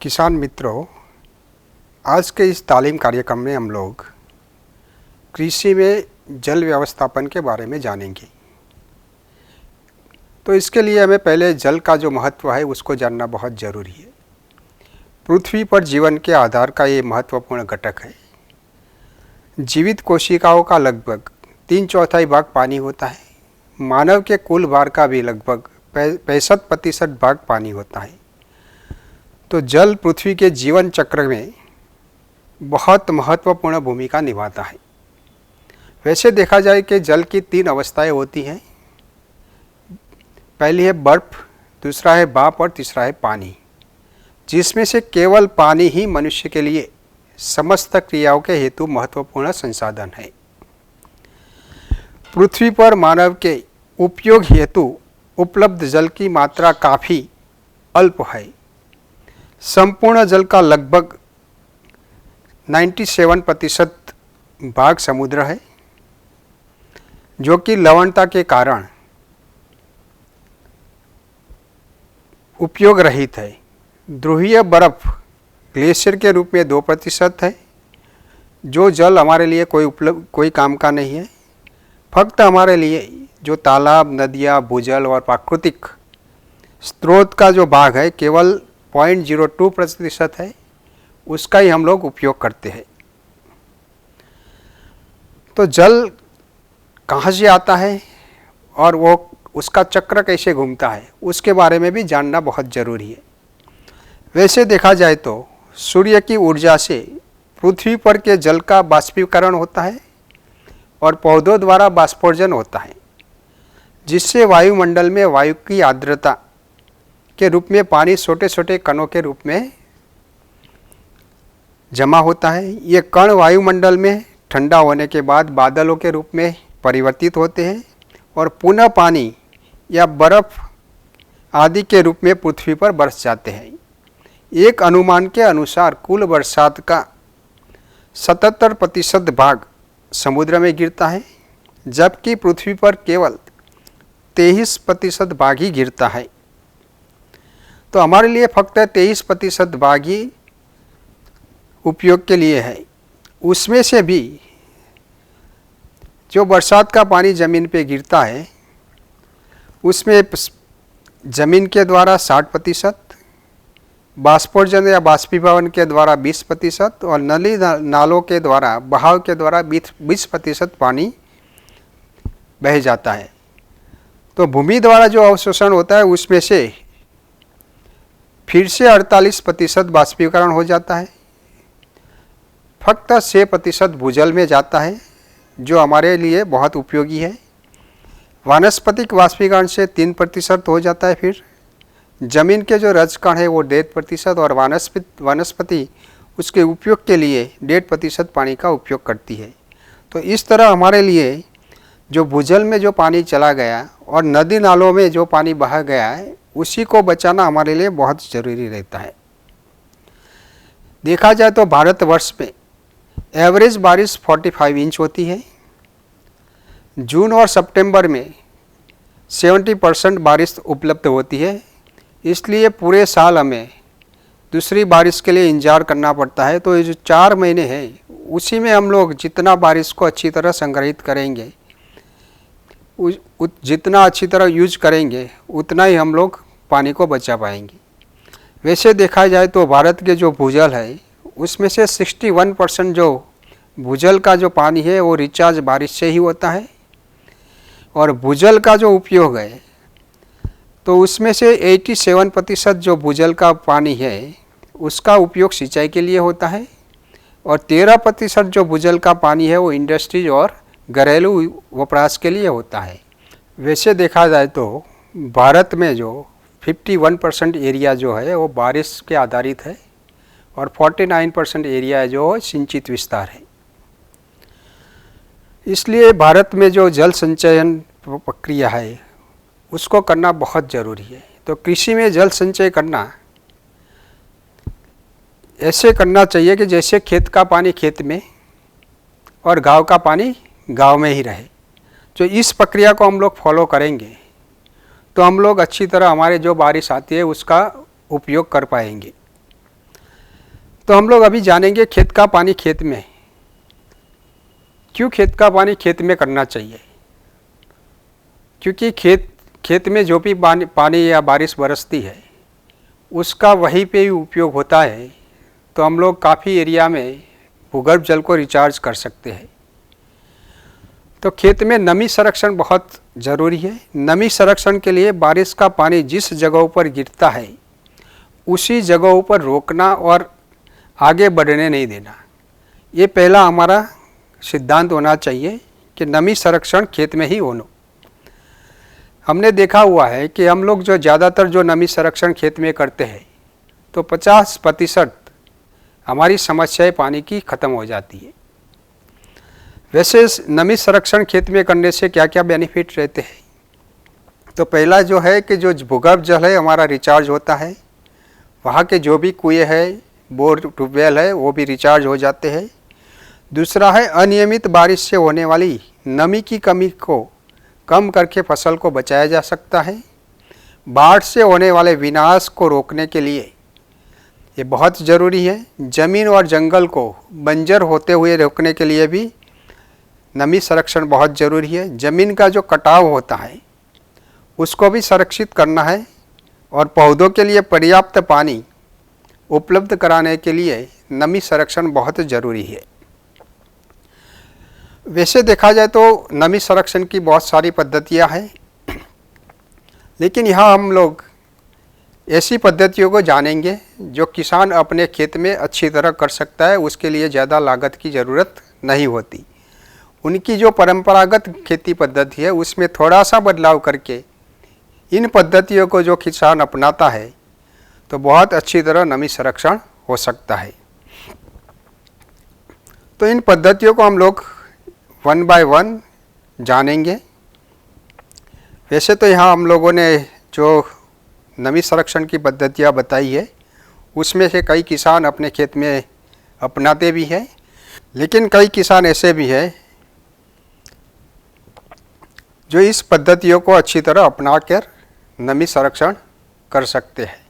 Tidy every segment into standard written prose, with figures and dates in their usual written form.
किसान मित्रों, आज के इस तालीम कार्यक्रम में हम लोग कृषि में जल व्यवस्थापन के बारे में जानेंगे। तो इसके लिए हमें पहले जल का जो महत्व है उसको जानना बहुत ज़रूरी है। पृथ्वी पर जीवन के आधार का ये महत्वपूर्ण घटक है। जीवित कोशिकाओं का लगभग 3/4 भाग पानी होता है। मानव के कुल भार का भी लगभग 65% भाग पानी होता है। तो जल पृथ्वी के जीवन चक्र में बहुत महत्वपूर्ण भूमिका निभाता है। वैसे देखा जाए कि जल की 3 अवस्थाएं होती हैं। पहली है बर्फ, दूसरा है भाप और तीसरा है पानी, जिसमें से केवल पानी ही मनुष्य के लिए समस्त क्रियाओं के हेतु महत्वपूर्ण संसाधन है। पृथ्वी पर मानव के उपयोग हेतु उपलब्ध जल की मात्रा काफ़ी अल्प है। संपूर्ण जल का लगभग 97% भाग समुद्र है, जो कि लवणता के कारण उपयोग रहित है। ध्रुवीय बर्फ ग्लेशियर के रूप में 2% है, जो जल हमारे लिए कोई काम का नहीं है। फक्त हमारे लिए जो तालाब, नदियाँ, भूजल और प्राकृतिक स्रोत का जो भाग है केवल 0.02% है, उसका ही हम लोग उपयोग करते हैं। तो जल कहाँ से आता है और वो उसका चक्र कैसे घूमता है, उसके बारे में भी जानना बहुत ज़रूरी है। वैसे देखा जाए तो सूर्य की ऊर्जा से पृथ्वी पर के जल का बाष्पीकरण होता है और पौधों द्वारा बाष्पोर्जन होता है, जिससे वायुमंडल में वायु की आर्द्रता के रूप में पानी छोटे छोटे कणों के रूप में जमा होता है। ये कण वायुमंडल में ठंडा होने के बाद बादलों के रूप में परिवर्तित होते हैं और पुनः पानी या बर्फ आदि के रूप में पृथ्वी पर बरस जाते हैं। एक अनुमान के अनुसार कुल बरसात का 77% भाग समुद्र में गिरता है, जबकि पृथ्वी पर केवल 23% भाग ही गिरता है। तो हमारे लिए फक्त 23% भाग ही उपयोग के लिए है। उसमें से भी जो बरसात का पानी ज़मीन पे गिरता है, उसमें ज़मीन के द्वारा 60%, बाष्पोर्जन या बाष्पीभवन के द्वारा 20% और नली नालों के द्वारा बहाव के द्वारा 20% पानी बह जाता है। तो भूमि द्वारा जो अवशोषण होता है उसमें से फिर से 48% बाष्पीकरण हो जाता है। फक्त 6% भूजल में जाता है, जो हमारे लिए बहुत उपयोगी है। वानस्पतिक बाष्पीकरण से 3% हो जाता है। फिर जमीन के जो रजकण है वो 1.5% और वनस्पति उसके उपयोग के लिए 1.5% पानी का उपयोग करती है। तो इस तरह हमारे लिए जो भूजल में जो पानी चला गया और नदी नालों में जो पानी बहा गया है, उसी को बचाना हमारे लिए बहुत ज़रूरी रहता है। देखा जाए तो भारतवर्ष में एवरेज बारिश 45 इंच होती है। जून और सितंबर में 70% बारिश उपलब्ध होती है, इसलिए पूरे साल हमें दूसरी बारिश के लिए इंतजार करना पड़ता है। तो ये जो 4 महीने हैं, उसी में हम लोग जितना बारिश को अच्छी तरह संग्रहित करेंगे, जितना अच्छी तरह यूज करेंगे, उतना ही हम लोग पानी को बचा पाएंगे। वैसे देखा जाए तो भारत के जो भूजल है, उसमें से 61% जो भूजल का जो पानी है वो रिचार्ज बारिश से ही होता है। और भूजल का जो उपयोग है, तो उसमें से 87% जो भूजल का पानी है उसका उपयोग सिंचाई के लिए होता है और 13% जो भूजल का पानी है वो इंडस्ट्रीज और घरेलू वपराश के लिए होता है। वैसे देखा जाए तो भारत में जो 51% एरिया जो है वो बारिश के आधारित है और 49% एरिया है जो सिंचित विस्तार है। इसलिए भारत में जो जल संचयन प्रक्रिया है उसको करना बहुत ज़रूरी है। तो कृषि में जल संचय करना ऐसे करना चाहिए कि जैसे खेत का पानी खेत में और गांव का पानी गांव में ही रहे। जो इस प्रक्रिया को हम लोग फॉलो करेंगे तो हम लोग अच्छी तरह हमारे जो बारिश आती है उसका उपयोग कर पाएंगे। तो हम लोग अभी जानेंगे खेत का पानी खेत में, क्यों खेत का पानी खेत में करना चाहिए। क्योंकि खेत में जो भी पानी या बारिश बरसती है उसका वहीं पे ही उपयोग होता है। तो हम लोग काफ़ी एरिया में भूगर्भ जल को रिचार्ज कर सकते हैं। तो खेत में नमी संरक्षण बहुत ज़रूरी है। नमी संरक्षण के लिए बारिश का पानी जिस जगहों पर गिरता है उसी जगहों पर रोकना और आगे बढ़ने नहीं देना, ये पहला हमारा सिद्धांत होना चाहिए कि नमी संरक्षण खेत में ही होना। हमने देखा हुआ है कि हम लोग जो ज़्यादातर जो नमी संरक्षण खेत में करते हैं तो 50% हमारी समस्याएं पानी की ख़त्म हो जाती है। वैसे नमी संरक्षण खेत में करने से क्या क्या बेनिफिट रहते हैं? तो पहला जो है कि जो भूगर्भ जल है हमारा रिचार्ज होता है, वहाँ के जो भी कुएँ है, बोर, ट्यूबवेल है, वो भी रिचार्ज हो जाते हैं। दूसरा है अनियमित बारिश से होने वाली नमी की कमी को कम करके फसल को बचाया जा सकता है। बाढ़ से होने वाले विनाश को रोकने के लिए ये बहुत ज़रूरी है। ज़मीन और जंगल को बंजर होते हुए रोकने के लिए भी नमी संरक्षण बहुत ज़रूरी है। ज़मीन का जो कटाव होता है उसको भी संरक्षित करना है और पौधों के लिए पर्याप्त पानी उपलब्ध कराने के लिए नमी संरक्षण बहुत ज़रूरी है। वैसे देखा जाए तो नमी संरक्षण की बहुत सारी पद्धतियां हैं, लेकिन यहाँ हम लोग ऐसी पद्धतियों को जानेंगे जो किसान अपने खेत में अच्छी तरह कर सकता है, उसके लिए ज़्यादा लागत की ज़रूरत नहीं होती। उनकी जो परंपरागत खेती पद्धति है उसमें थोड़ा सा बदलाव करके इन पद्धतियों को जो किसान अपनाता है तो बहुत अच्छी तरह नमी संरक्षण हो सकता है। तो इन पद्धतियों को हम लोग 1 बाय 1 जानेंगे। वैसे तो यहाँ हम लोगों ने जो नमी संरक्षण की पद्धतियाँ बताई है उसमें से कई किसान अपने खेत में अपनाते भी हैं, लेकिन कई किसान ऐसे भी हैं जो इस पद्धतियों को अच्छी तरह अपनाकर नमी संरक्षण कर सकते हैं।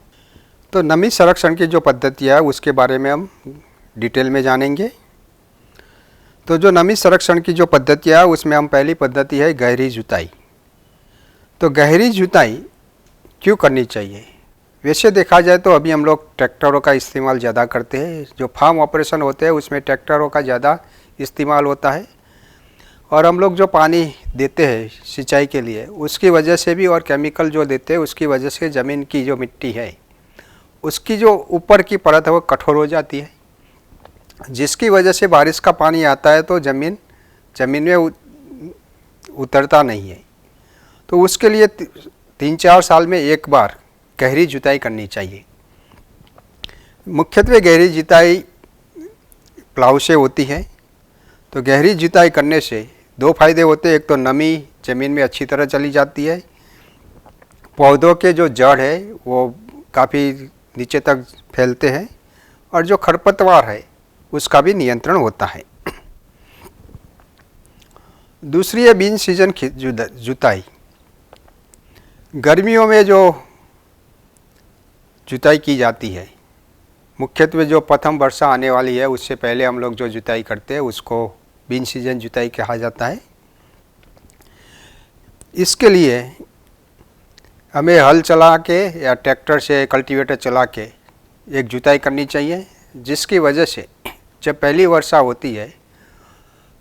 तो नमी संरक्षण की जो पद्धतियाँ है उसके बारे में हम डिटेल में जानेंगे। तो जो नमी संरक्षण की जो पद्धतियाँ है उसमें हम पहली पद्धति है गहरी जुताई। तो गहरी जुताई क्यों करनी चाहिए? वैसे देखा जाए तो अभी हम लोग ट्रैक्टरों का इस्तेमाल ज़्यादा करते हैं। जो फार्म ऑपरेशन होते हैं उसमें ट्रैक्टरों का ज़्यादा इस्तेमाल होता है, और हम लोग जो पानी देते हैं सिंचाई के लिए उसकी वजह से भी, और केमिकल जो देते हैं उसकी वजह से ज़मीन की जो मिट्टी है उसकी जो ऊपर की परत है वो कठोर हो जाती है, जिसकी वजह से बारिश का पानी आता है तो ज़मीन में उतरता नहीं है। तो उसके लिए 3-4 साल में एक बार गहरी जुताई करनी चाहिए। मुख्यत्वे गहरी जुताई प्लाव से होती है। तो गहरी जुताई करने से 2 फायदे होते हैं। एक तो नमी ज़मीन में अच्छी तरह चली जाती है, पौधों के जो जड़ है वो काफ़ी नीचे तक फैलते हैं, और जो खरपतवार है उसका भी नियंत्रण होता है। दूसरी है बिन सीजन जुताई। गर्मियों में जो जुताई की जाती है, मुख्यत्वे जो प्रथम वर्षा आने वाली है उससे पहले हम लोग जो जुताई करते हैं उसको बिन सीजन जुताई कहा जाता है। इसके लिए हमें हल चला के या ट्रैक्टर से कल्टीवेटर चला के एक जुताई करनी चाहिए, जिसकी वजह से जब पहली वर्षा होती है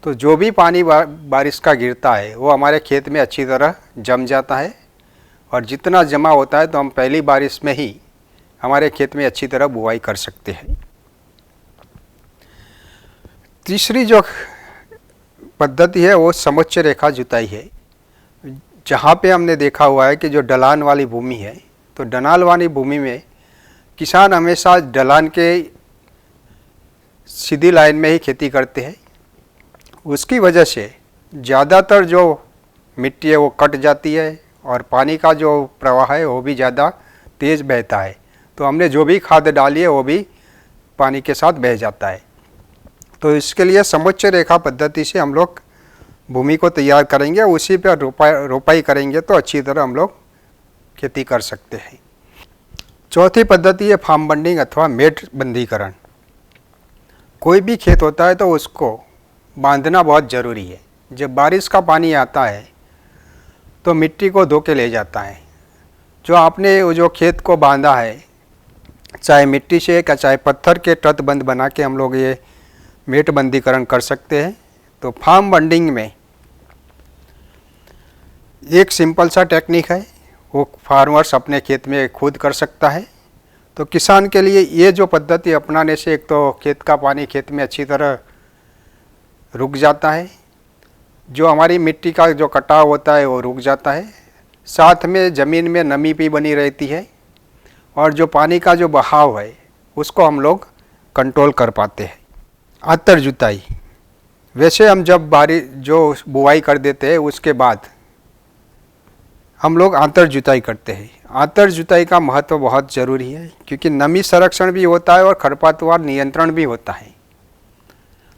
तो जो भी पानी बारिश का गिरता है वो हमारे खेत में अच्छी तरह जम जाता है, और जितना जमा होता है तो हम पहली बारिश में ही हमारे खेत में अच्छी तरह बुवाई कर सकते हैं। तीसरी जो पद्धति है वो समोच्च रेखा जुताई है, जहाँ पे हमने देखा हुआ है कि जो ढलान वाली भूमि है तो ढलान वाली भूमि में किसान हमेशा ढलान के सीधी लाइन में ही खेती करते हैं। उसकी वजह से ज़्यादातर जो मिट्टी है वो कट जाती है और पानी का जो प्रवाह है वो भी ज़्यादा तेज़ बहता है। तो हमने जो भी खाद डाली है वो भी पानी के साथ बह जाता है। तो इसके लिए समोच्च रेखा पद्धति से हम लोग भूमि को तैयार करेंगे, उसी पर रोपाई करेंगे तो अच्छी तरह हम लोग खेती कर सकते हैं। चौथी पद्धति है फार्म बंडिंग अथवा मेड़ बंदीकरण। कोई भी खेत होता है तो उसको बांधना बहुत ज़रूरी है। जब बारिश का पानी आता है तो मिट्टी को धो के ले जाता है। जो आपने वो जो खेत को बांधा है, चाहे मिट्टी से या चाहे पत्थर के तटबंध बना के हम लोग ये मेट बंदीकरण कर सकते हैं। तो फार्म बंडिंग में एक सिंपल सा टेक्निक है, वो फार्मर्स अपने खेत में खुद कर सकता है। तो किसान के लिए ये जो पद्धति अपनाने से एक तो खेत का पानी खेत में अच्छी तरह रुक जाता है, जो हमारी मिट्टी का जो कटाव होता है वो रुक जाता है, साथ में ज़मीन में नमी भी बनी रहती है और जो पानी का जो बहाव है उसको हम लोग कंट्रोल कर पाते हैं। आंतर जुताई, वैसे हम जब जो बुआई कर देते हैं उसके बाद हम लोग आंतर जुताई करते हैं। आंतर जुताई का महत्व बहुत ज़रूरी है क्योंकि नमी संरक्षण भी होता है और खरपतवार नियंत्रण भी होता है।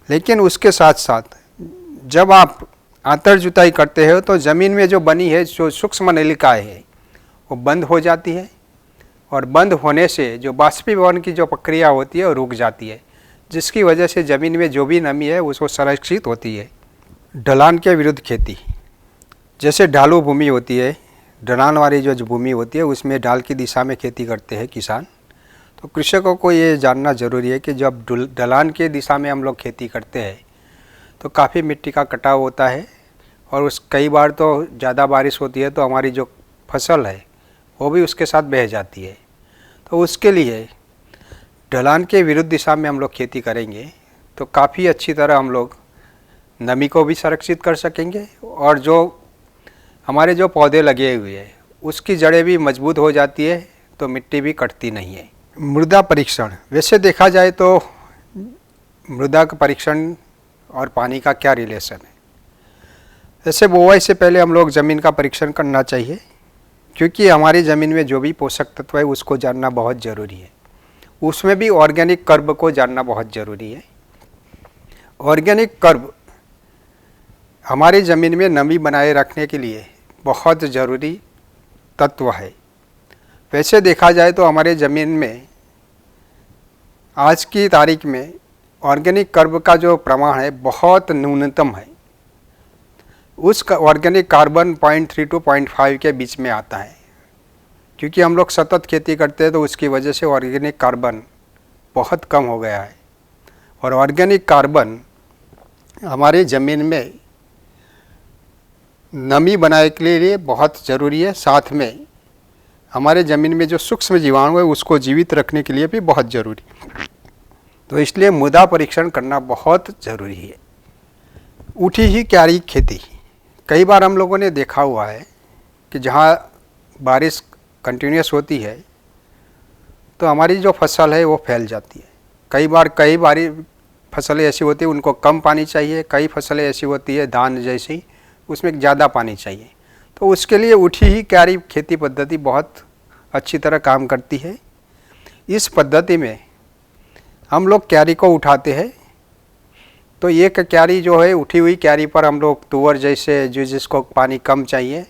लेकिन उसके साथ साथ जब आप आंतर जुताई करते हो तो ज़मीन में जो बनी है जो सूक्ष्म नलिकाएँ है वो बंद हो जाती है और बंद होने से जो बाष्पीभवन की जो प्रक्रिया होती है वो रुक जाती है, जिसकी वजह से ज़मीन में जो भी नमी है उसको संरक्षित होती है। ढलान के विरुद्ध खेती, जैसे ढालू भूमि होती है, ढलान वाली जो भूमि होती है उसमें ढाल की दिशा में खेती करते हैं किसान। तो कृषकों को ये जानना ज़रूरी है कि जब ढलान के दिशा में हम लोग खेती करते हैं तो काफ़ी मिट्टी का कटाव होता है और कई बार तो ज़्यादा बारिश होती है तो हमारी जो फसल है वो भी उसके साथ बह जाती है। तो उसके लिए ढलान के विरुद्ध दिशा में हम लोग खेती करेंगे तो काफ़ी अच्छी तरह हम लोग नमी को भी संरक्षित कर सकेंगे और जो हमारे जो पौधे लगे हुए हैं उसकी जड़ें भी मजबूत हो जाती है, तो मिट्टी भी कटती नहीं है। मृदा परीक्षण, वैसे देखा जाए तो मृदा का परीक्षण और पानी का क्या रिलेशन है। जैसे बुआई से पहले हम लोग ज़मीन का परीक्षण करना चाहिए क्योंकि हमारी ज़मीन में जो भी पोषक तत्व है उसको जानना बहुत ज़रूरी है। उसमें भी ऑर्गेनिक कर्ब को जानना बहुत ज़रूरी है। ऑर्गेनिक कर्ब हमारी ज़मीन में नमी बनाए रखने के लिए बहुत ज़रूरी तत्व है। वैसे देखा जाए तो हमारे ज़मीन में आज की तारीख में ऑर्गेनिक कर्ब का जो प्रमाण है बहुत न्यूनतम है। उस ऑर्गेनिक कार्बन 0.3 to 0.5 के बीच में आता है। क्योंकि हम लोग सतत खेती करते हैं तो उसकी वजह से ऑर्गेनिक कार्बन बहुत कम हो गया है और ऑर्गेनिक कार्बन हमारी ज़मीन में नमी बनाने के लिए बहुत ज़रूरी है। साथ में हमारे ज़मीन में जो सूक्ष्म जीवाणु है उसको जीवित रखने के लिए भी बहुत ज़रूरी है। तो इसलिए मृदा परीक्षण करना बहुत ज़रूरी है। उठी ही क्यारी खेती, कई बार हम लोगों ने देखा हुआ है कि जहाँ बारिश कंटिन्यूस होती है तो हमारी जो फसल है वो फैल जाती है। कई बार फसलें ऐसी होती है उनको कम पानी चाहिए, कई फसलें ऐसी होती है धान जैसी उसमें ज़्यादा पानी चाहिए। तो उसके लिए उठी ही क्यारी खेती पद्धति बहुत अच्छी तरह काम करती है। इस पद्धति में हम लोग क्यारी को उठाते हैं तो एक क्यारी जो है उठी हुई क्यारी पर हम लोग तुअर जैसे जिसको पानी कम चाहिए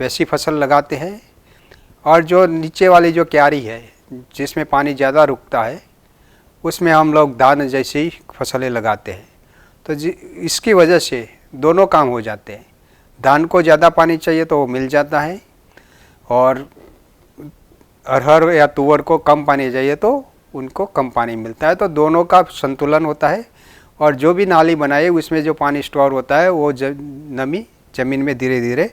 वैसी फसल लगाते हैं और जो नीचे वाली जो क्यारी है जिसमें पानी ज़्यादा रुकता है उसमें हम लोग धान जैसी फसलें लगाते हैं। तो इसकी वजह से दोनों काम हो जाते हैं। धान को ज़्यादा पानी चाहिए तो वो मिल जाता है और अरहर या तुअर को कम पानी चाहिए तो उनको कम पानी मिलता है। तो दोनों का संतुलन होता है और जो भी नाली बनाए उसमें जो पानी स्टोर होता है वो नमी ज़मीन में धीरे धीरे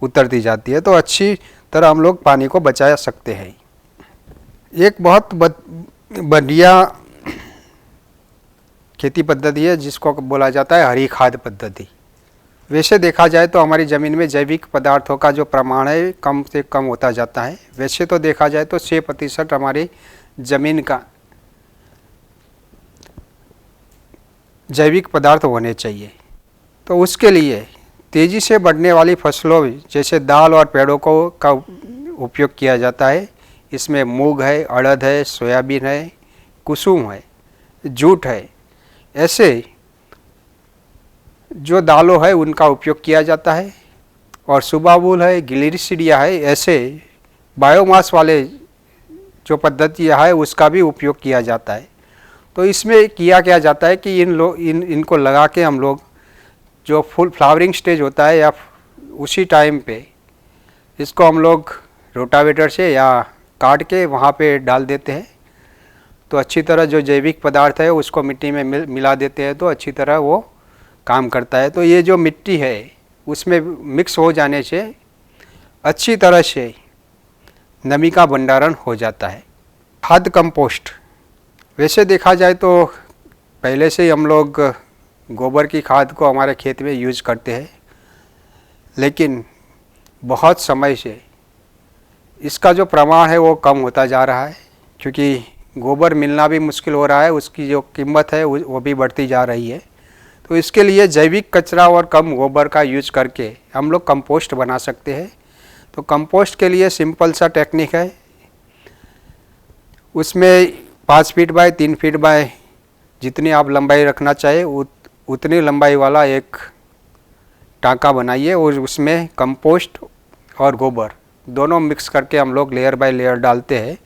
उतरती जाती है। तो अच्छी तरह हम लोग पानी को बचा सकते हैं। एक बहुत बढ़िया खेती पद्धति है जिसको बोला जाता है हरी खाद पद्धति। वैसे देखा जाए तो हमारी ज़मीन में जैविक पदार्थों का जो प्रमाण है कम से कम होता जाता है। वैसे तो देखा जाए तो 6% हमारी ज़मीन का जैविक पदार्थ होने चाहिए। तो उसके लिए तेज़ी से बढ़ने वाली फसलों जैसे दाल और पेड़ों का उपयोग किया जाता है। इसमें मूंग है, अड़द है, सोयाबीन है, कुसुम है, जूट है, ऐसे जो दालों है उनका उपयोग किया जाता है। और सुबाबुल है, ग्लिसिरिया है, ऐसे बायोमास वाले जो पद्धतियाँ है उसका भी उपयोग किया जाता है। तो इसमें किया क्या जाता है कि इनको लगा के हम लोग जो फुल फ्लावरिंग स्टेज होता है या उसी टाइम पे इसको हम लोग रोटावेटर से या काट के वहाँ पे डाल देते हैं। तो अच्छी तरह जो जैविक पदार्थ है उसको मिट्टी में मिला देते हैं तो अच्छी तरह वो काम करता है। तो ये जो मिट्टी है उसमें मिक्स हो जाने से अच्छी तरह से नमी का भंडारण हो जाता है। खाद कंपोस्ट, वैसे देखा जाए तो पहले से ही हम लोग गोबर की खाद को हमारे खेत में यूज़ करते हैं, लेकिन बहुत समय से इसका जो प्रमाण है वो कम होता जा रहा है, क्योंकि गोबर मिलना भी मुश्किल हो रहा है, उसकी जो कीमत है वो भी बढ़ती जा रही है। तो इसके लिए जैविक कचरा और कम गोबर का यूज़ करके हम लोग कंपोस्ट बना सकते हैं। तो कंपोस्ट के लिए सिंपल सा टेक्निक है, उसमें 5 फीट बाय 3 फीट बाय जितनी आप लंबाई रखना चाहे उतनी लंबाई वाला एक टांका बनाइए और उसमें कंपोस्ट और गोबर दोनों मिक्स करके हम लोग लेयर बाय लेयर डालते हैं,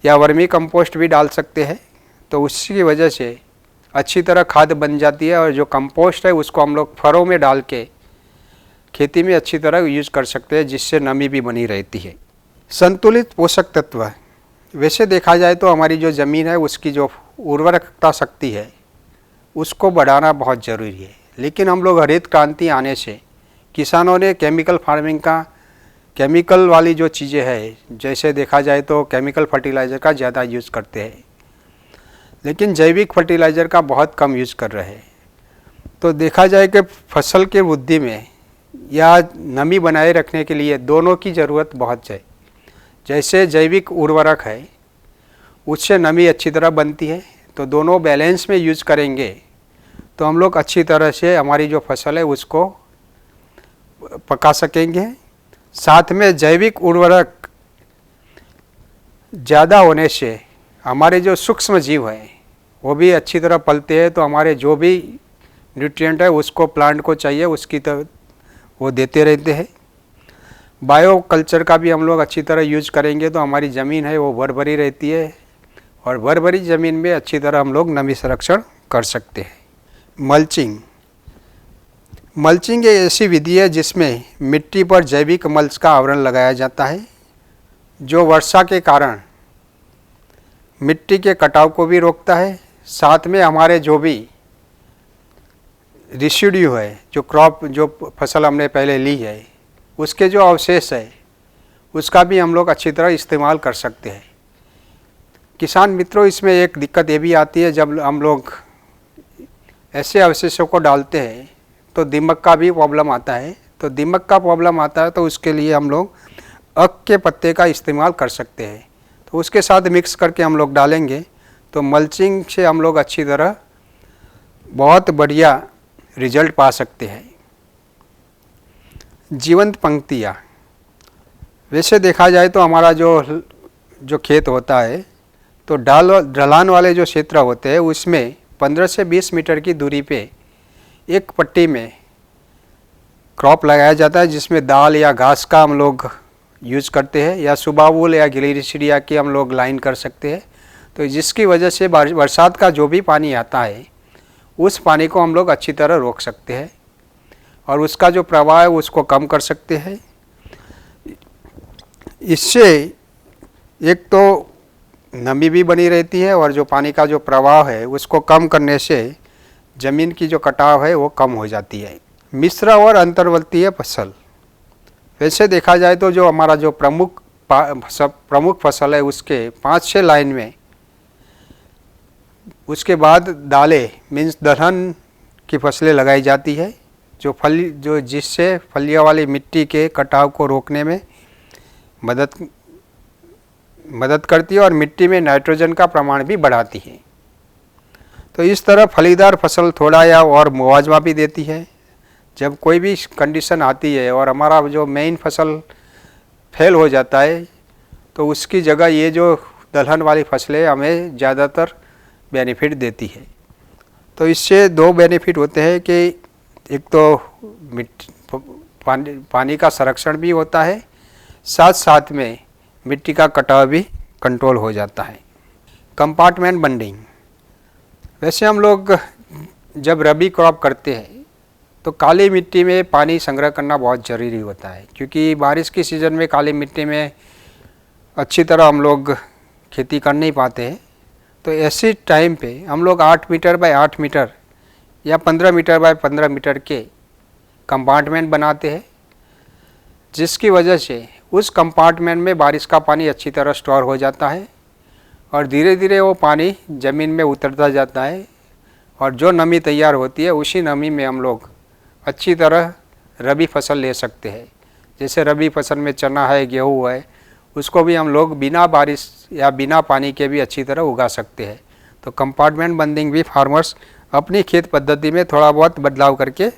या वर्मी कंपोस्ट भी डाल सकते हैं। तो उसकी वजह से अच्छी तरह खाद बन जाती है और जो कंपोस्ट है उसको हम लोग फरों में डाल के खेती में अच्छी तरह यूज़ कर सकते हैं, जिससे नमी भी बनी रहती है। संतुलित पोषक तत्व, वैसे देखा जाए तो हमारी जो ज़मीन है उसकी जो उर्वरकता शक्ति है उसको बढ़ाना बहुत ज़रूरी है, लेकिन हम लोग हरित क्रांति आने से किसानों ने केमिकल फार्मिंग का, केमिकल वाली जो चीज़ें हैं, जैसे देखा जाए तो केमिकल फर्टिलाइज़र का ज़्यादा यूज़ करते हैं, लेकिन जैविक फर्टिलाइज़र का बहुत कम यूज़ कर रहे हैं। तो देखा जाए कि फसल के वृद्धि में या नमी बनाए रखने के लिए दोनों की ज़रूरत बहुत है। जैसे जैविक उर्वरक है उससे नमी अच्छी तरह बनती है, तो दोनों बैलेंस में यूज़ करेंगे तो हम लोग अच्छी तरह से हमारी जो फसल है उसको पका सकेंगे। साथ में जैविक उर्वरक ज़्यादा होने से हमारे जो सूक्ष्म जीव हैं वो भी अच्छी तरह पलते हैं, तो हमारे जो भी न्यूट्रिएंट है उसको प्लांट को चाहिए उसकी तरह वो देते रहते हैं। बायो कल्चर का भी हम लोग अच्छी तरह यूज करेंगे तो हमारी ज़मीन है वो भरभरी रहती है, और भरभरी ज़मीन में अच्छी तरह हम लोग नमी संरक्षण कर सकते हैं। मल्चिंग, मल्चिंग एक ऐसी विधि है जिसमें मिट्टी पर जैविक मल्च का आवरण लगाया जाता है, जो वर्षा के कारण मिट्टी के कटाव को भी रोकता है। साथ में हमारे जो भी रेसिड्यू है, जो क्रॉप, जो फसल हमने पहले ली है उसके जो अवशेष है उसका भी हम लोग अच्छी तरह इस्तेमाल कर सकते हैं। किसान मित्रों, इसमें एक दिक्कत ये भी आती है, जब हम लोग ऐसे अवशेषों को डालते हैं तो दीमक का भी प्रॉब्लम आता है। तो दीमक का प्रॉब्लम आता है तो उसके लिए हम लोग अक के पत्ते का इस्तेमाल कर सकते हैं, तो उसके साथ मिक्स करके हम लोग डालेंगे तो मल्चिंग से हम लोग अच्छी तरह बहुत बढ़िया रिजल्ट पा सकते हैं। जीवंत पंक्तियाँ, वैसे देखा जाए तो हमारा जो खेत होता है तो ढलान वाले जो क्षेत्र होते हैं उसमें 15 से 20 मीटर की दूरी पे एक पट्टी में क्रॉप लगाया जाता है, जिसमें दाल या घास का हम लोग यूज़ करते हैं, या सुबाबुल या गिलहरी की हम लोग लाइन कर सकते हैं। तो जिसकी वजह से बरसात का जो भी पानी आता है उस पानी को हम लोग अच्छी तरह रोक सकते हैं और उसका जो प्रवाह है उसको कम कर सकते हैं। इससे एक तो नमी भी बनी रहती है और जो पानी का जो प्रवाह है उसको कम करने से ज़मीन की जो कटाव है वो कम हो जाती है। मिश्र और अंतर्वर्तीय फसल, वैसे देखा जाए तो जो हमारा जो प्रमुख फसल है उसके 5-6 लाइन में, उसके बाद दालें मीन्स दलहन की फसलें लगाई जाती है, जो जिससे फलियों वाली मिट्टी के कटाव को रोकने में मदद करती है और मिट्टी में नाइट्रोजन का प्रमाण भी बढ़ाती है। तो इस तरह फलीदार फसल थोड़ा या और मुआवजा भी देती है। जब कोई भी कंडीशन आती है और हमारा जो मेन फसल फेल हो जाता है तो उसकी जगह ये जो दलहन वाली फसलें हमें ज़्यादातर बेनिफिट देती है। तो इससे 2 बेनिफिट होते हैं कि एक तो पानी का संरक्षण भी होता है, साथ साथ में मिट्टी का कटाव भी कंट्रोल हो जाता है। कंपार्टमेंट बंडिंग, वैसे हम लोग जब रबी क्रॉप करते हैं तो काली मिट्टी में पानी संग्रह करना बहुत ज़रूरी होता है, क्योंकि बारिश की सीज़न में काली मिट्टी में अच्छी तरह हम लोग खेती कर नहीं पाते हैं। तो ऐसे टाइम पे हम लोग 8 मीटर बाय 8 मीटर या 15 मीटर बाय 15 मीटर के कंपार्टमेंट बनाते हैं, जिसकी वजह से उस कंपार्टमेंट में बारिश का पानी अच्छी तरह स्टोर हो जाता है और धीरे धीरे वो पानी ज़मीन में उतरता जाता है और जो नमी तैयार होती है उसी नमी में हम लोग अच्छी तरह रबी फसल ले सकते हैं। जैसे रबी फसल में चना है, गेहूँ है, उसको भी हम लोग बिना बारिश या बिना पानी के भी अच्छी तरह उगा सकते हैं। तो कंपार्टमेंट बंदिंग भी फार्मर्स अपनी खेत पद्धति में थोड़ा बहुत बदलाव करके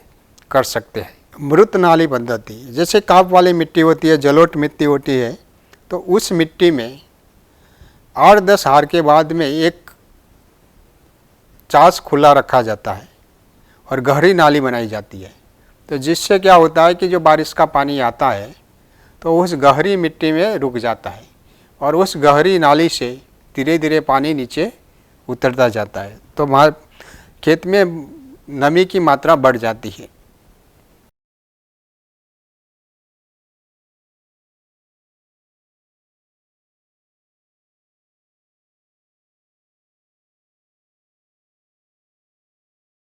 कर सकते हैं। मृत नाली पद्धति, जैसे काप वाली मिट्टी होती है, जलोढ़ मिट्टी होती है, तो उस मिट्टी में 8-10 हार के बाद में एक चास खुला रखा जाता है और गहरी नाली बनाई जाती है। तो जिससे क्या होता है कि जो बारिश का पानी आता है तो उस गहरी मिट्टी में रुक जाता है और उस गहरी नाली से धीरे धीरे पानी नीचे उतरता जाता है, तो खेत में नमी की मात्रा बढ़ जाती है।